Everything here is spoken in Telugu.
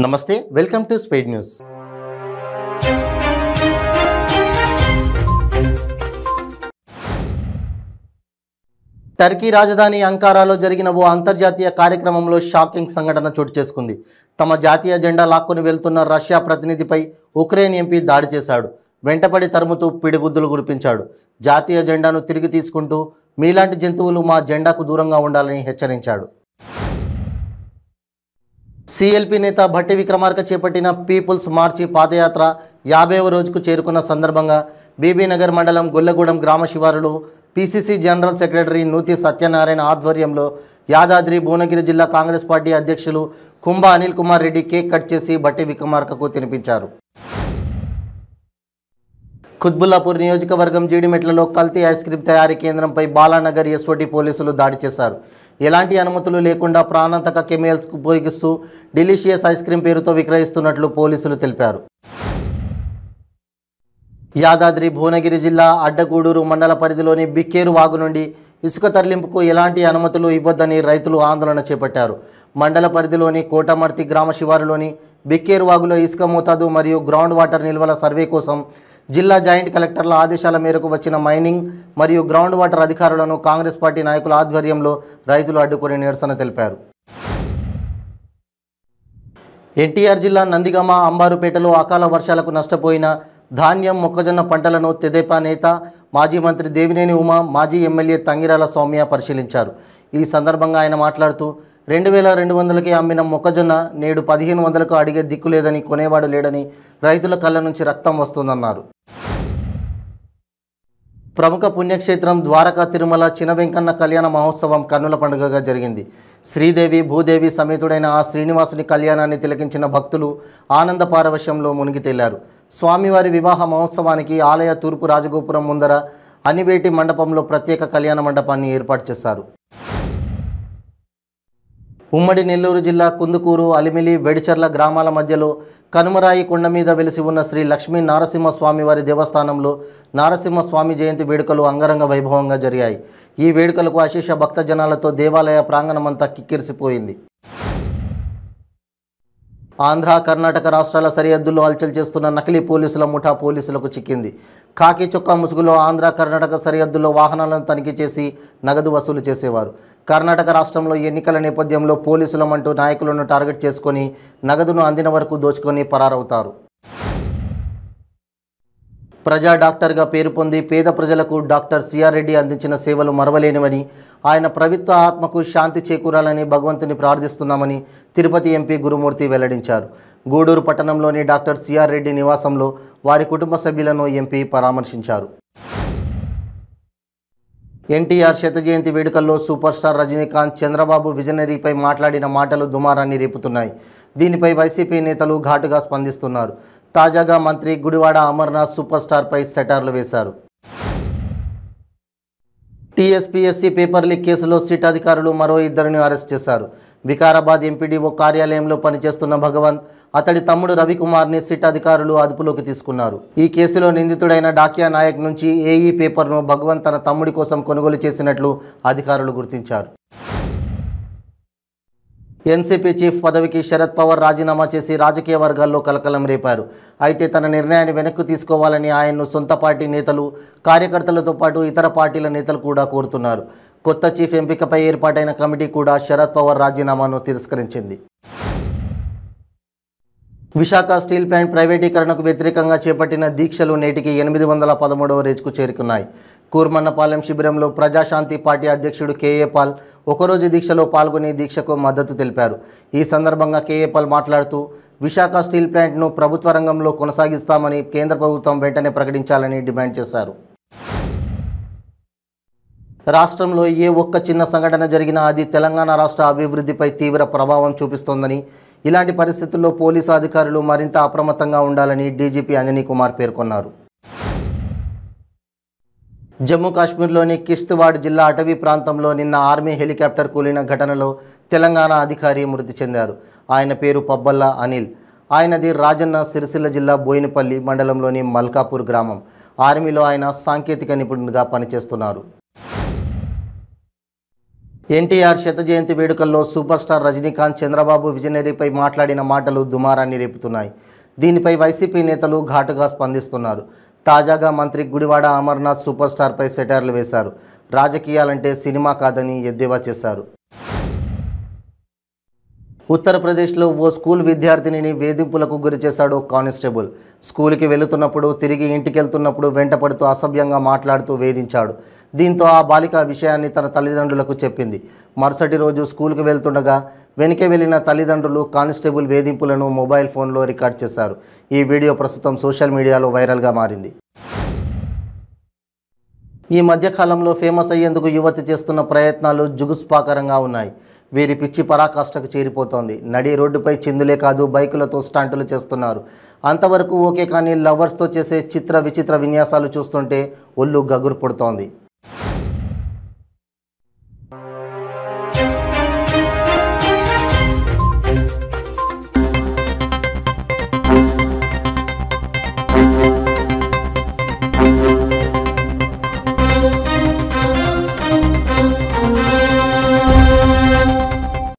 నమస్తే, welcome to speed news. Turkey రాజధాని అంకారాలో జరిగిన ఓ అంతర్జాతీయ కార్యక్రమంలో షాకింగ్ సంఘటన చోటు చేసుకుంది. తమ జాతీయ జెండా లాక్కొని వెళ్తున్న రష్యా ప్రతినిధిపై ఉక్రెయిన్ ఎంపీ దాడి చేశాడు. వెంటపడి తరుముతూ పిడిగుద్దులు గురిపించాడు. జాతీయ జెండాను తిరిగి తీసుకుంటూ మీలాంటి జంతువులు మా జెండాకు దూరంగా ఉండాలని హెచ్చరించాడు. సిఎల్పి నేత భట్టి విక్రమార్క చేపట్టిన పీపుల్స్ మార్చి పాదయాత్ర 50వ రోజుకు చేరుకున్న సందర్భంగా బీబీనగర్ మండలం గొల్లగూడెం గ్రామ శివారులో పిసిసి జనరల్ సెక్రటరీ నూతి సత్యనారాయణ ఆధ్వర్యంలో యాదాద్రి భువనగిరి జిల్లా కాంగ్రెస్ పార్టీ అధ్యక్షులు కుంభ అనిల్ కుమార్ రెడ్డి కేక్ కట్ చేసి భట్టి విక్రమార్కకు తినిపించారు. కుత్బుల్లాపూర్ నియోజకవర్గం జీడిమెట్లలో కల్తీ ఐస్ క్రీమ్ తయారీ కేంద్రంపై బాలానగర్ ఎస్ఓటి పోలీసులు దాడి చేశారు. ఎలాంటి అనుమతులు లేకుండా ప్రాణాంతక కెమికల్స్ ఉపయోగిస్తూ డెలిషియస్ ఐస్ క్రీమ్ పేరుతో విక్రయిస్తున్నట్లు పోలీసులు తెలిపారు. యాదాద్రి భువనగిరి జిల్లా అడ్డగూడూరు మండల పరిధిలోని బిక్కేరు వాగు నుండి ఇసుక తరలింపుకు ఎలాంటి అనుమతులు ఇవ్వొద్దని రైతులు ఆందోళన చేపట్టారు. మండల పరిధిలోని కోటమర్తి గ్రామ శివారులోని బిక్కేరు వాగులో ఇసుక మోతాదు మరియు గ్రౌండ్ వాటర్ నిల్వల సర్వే కోసం జిల్లా జాయింట్ కలెక్టర్ల ఆదేశాల మేరకు వచ్చిన మైనింగ్ మరియు గ్రౌండ్ వాటర్ అధికారులను కాంగ్రెస్ పార్టీ నాయకుల ఆధ్వర్యంలో రైతులు అడ్డుకొని నిరసన తెలిపారు. ఎన్టీఆర్ జిల్లా నందిగామ అంబారుపేటలో అకాల వర్షాలకు నష్టపోయిన ధాన్యం మొక్కజొన్న పంటలను తెదేపా నేత మాజీ మంత్రి దేవినేని ఉమా, మాజీ ఎమ్మెల్యే తంగిరాల సౌమ్య పరిశీలించారు. ఈ సందర్భంగా ఆయన మాట్లాడుతూ 2200కి అమ్మిన మొక్కజొన్న నేడు 1500కు అడిగే దిక్కు లేదని, కొనేవాడు లేడని, రైతుల కళ్ళ నుంచి రక్తం వస్తుందన్నారు. ప్రముఖ పుణ్యక్షేత్రం ద్వారకా తిరుమల చిన వెంకన్న కళ్యాణ మహోత్సవం కన్నుల పండుగగా జరిగింది. శ్రీదేవి భూదేవి సమేతుడైన ఆ శ్రీనివాసుని కళ్యాణాన్ని తిలకించిన భక్తులు ఆనంద పారవశ్యంలో మునిగి తేలారు. స్వామివారి వివాహ మహోత్సవానికి ఆలయ తూర్పు రాజగోపురం ముందర అనివేటి మండపంలో ప్రత్యేక కళ్యాణ మండపాన్ని ఏర్పాటు చేశారు. ఉమ్మడి నెల్లూరు జిల్లా కుందుకూరు, అలిమిలి, వెడిచర్ల గ్రామాల మధ్యలో కనుమరాయి కొండ మీద వెలిసి ఉన్న శ్రీ లక్ష్మీ నారసింహస్వామివారి దేవస్థానంలో నారసింహస్వామి జయంతి వేడుకలు అంగరంగ వైభవంగా జరిగాయి. ఈ వేడుకలకు అశేష భక్త జనాలతో దేవాలయ ప్రాంగణమంతా కిక్కిరిసిపోయింది. ఆంధ్ర, కర్ణాటక రాష్ట్రాల సరిహద్దుల్లో హల్చల్ చేస్తున్న నకిలీ పోలీసుల ముఠా పోలీసులకు చిక్కింది. కాకి చొక్కా ముసుగులో ఆంధ్ర, కర్ణాటక సరిహద్దుల్లో వాహనాలను తనిఖీ చేసి నగదు వసూలు చేసేవారు. కర్ణాటక రాష్ట్రంలో ఎన్నికల నేపథ్యంలో పోలీసులమంటూ నాయకులను టార్గెట్ చేసుకొని నగదును అందిన వరకు దోచుకొని పరారవుతారు. ప్రజా డాక్టర్గా పేరు పొంది పేద ప్రజలకు డాక్టర్ సిఆర్ రెడ్డి అందించిన సేవలు మరవలేనివని, ఆయన పవిత్ర ఆత్మకు శాంతి చేకూరాలని భగవంతుని ప్రార్థిస్తున్నామని తిరుపతి ఎంపీ గురుమూర్తి వెల్లడించారు. గూడూరు పట్టణంలోని డాక్టర్ సిఆర్ రెడ్డి నివాసంలో వారి కుటుంబ సభ్యులను ఎంపీ పరామర్శించారు. ఎన్టీఆర్ శత జయంతి వేడుకల్లో సూపర్ స్టార్ రజనీకాంత్ చంద్రబాబు విజనరీపై మాట్లాడిన మాటలు దుమారాన్ని రేపుతున్నాయి. దీనిపై వైసీపీ నేతలు ఘాటుగా స్పందిస్తున్నారు. తాజాగా మంత్రి గుడివాడ అమర్నాథ్ సూపర్ స్టార్పై సెటార్లు వేశారు. టీఎస్పీఎస్సీ పేపర్ లీక్ కేసులో సిట్ అధికారులు మరో ఇద్దరిని అరెస్ట్ చేశారు. వికారాబాద్ ఎంపీడీఓ కార్యాలయంలో పనిచేస్తున్న భగవంత్, అతడి తమ్ముడు రవికుమార్ని సిట్ అధికారులు అదుపులోకి తీసుకున్నారు. ఈ కేసులో నిందితుడైన డాకియా నాయక్ నుంచి ఏఈ పేపర్ను భగవంత్ తన తమ్ముడి కోసం కొనుగోలు చేసినట్లు అధికారులు గుర్తించారు. ఎన్సీపీ చీఫ్ పదవికి శరద్ పవార్ రాజీనామా చేసి రాజకీయ వర్గాల్లో కలకలం రేపారు. అయితే తన నిర్ణయాన్ని వెనక్కి తీసుకోవాలని ఆయన్ను సొంత పార్టీ నేతలు, కార్యకర్తలతో పాటు ఇతర పార్టీల నేతలు కూడా కోరుతున్నారు. కొత్త చీఫ్ ఎంపికపై ఏర్పాటైన కమిటీ కూడా శరద్ పవార్ రాజీనామాను తిరస్కరించింది. విశాఖ స్టీల్ ప్లాంట్ ప్రైవేటీకరణకు వ్యతిరేకంగా చేపట్టిన దీక్షలు నేటికి 813వ రోజుకు చేరుకున్నాయి. కూర్మన్నపాలెం శిబిరంలో ప్రజాశాంతి పార్టీ అధ్యక్షుడు కేఏ పాల్ ఒకరోజు దీక్షలో పాల్గొని దీక్షకు మద్దతు తెలిపారు. ఈ సందర్భంగా కేఏ పాల్ మాట్లాడుతూ విశాఖ స్టీల్ ప్లాంట్ను ప్రభుత్వ రంగంలో కొనసాగిస్తామని కేంద్ర ప్రభుత్వం వెంటనే ప్రకటించాలని డిమాండ్ చేశారు. రాష్ట్రంలో ఏ ఒక్క చిన్న సంఘటన జరిగినా అది తెలంగాణ రాష్ట్ర అభివృద్ధిపై తీవ్ర ప్రభావం చూపిస్తోందని, ఇలాంటి పరిస్థితుల్లో పోలీసు అధికారులు మరింత అప్రమత్తంగా ఉండాలని డీజీపీ అంజనీ కుమార్ పేర్కొన్నారు. జమ్మూ కాశ్మీర్లోని కిష్త్వాడ్ జిల్లా అటవీ ప్రాంతంలో నిన్న ఆర్మీ హెలికాప్టర్ కూలిన ఘటనలో తెలంగాణ అధికారి మృతి చెందారు. ఆయన పేరు పబ్బల్లా అనిల్. ఆయనది రాజన్న సిరిసిల్ల జిల్లా బోయినపల్లి మండలంలోని మల్కాపూర్ గ్రామం. ఆర్మీలో ఆయన సాంకేతిక నిపుణుడిగా పనిచేస్తున్నారు. ఎన్టీఆర్ శత జయంతి వేడుకల్లో సూపర్ స్టార్ రజనీకాంత్ చంద్రబాబు విజనరీపై మాట్లాడిన మాటలు దుమారాన్ని రేపుతున్నాయి. దీనిపై వైసీపీ నేతలు ఘాటుగా స్పందిస్తున్నారు. తాజాగా మంత్రి గుడివాడ అమర్నాథ్ సూపర్ స్టార్పై సెటైర్లు వేశారు. రాజకీయాలంటే సినిమా కాదని ఎద్దేవా చేశారు. ఉత్తరప్రదేశ్లో ఓ స్కూల్ విద్యార్థినిని వేధింపులకు గురిచేశాడు కానిస్టేబుల్. స్కూల్కి వెళుతున్నప్పుడు, తిరిగి ఇంటికెళ్తున్నప్పుడు వెంటపడుతూ అసభ్యంగా మాట్లాడుతూ వేధించాడు. దీంతో ఆ బాలిక విషయాన్ని తన తల్లిదండ్రులకు చెప్పింది. మరుసటి రోజు స్కూల్కి వెళ్తుండగా వెనకే వెళ్లిన తల్లిదండ్రులు కానిస్టేబుల్ వేధింపులను మొబైల్ ఫోన్లో రికార్డ్ చేశారు. ఈ వీడియో ప్రస్తుతం సోషల్ మీడియాలో వైరల్గా మారింది. ఈ మధ్యకాలంలో ఫేమస్ అయ్యేందుకు యువతి చేస్తున్న ప్రయత్నాలు జుగుప్సాకరంగా ఉన్నాయి. వీరి పిచ్చి పరాకాష్ఠకు చేరిపోతోంది. నడి రోడ్డుపై చిందులే కాదు, బైకులతో స్టంటులు చేస్తున్నారు. అంతవరకు ఓకే, కానీ లవర్స్తో చేసే చిత్ర విచిత్ర విన్యాసాలు చూస్తుంటే ఒళ్ళు గగురు పుడుతోంది.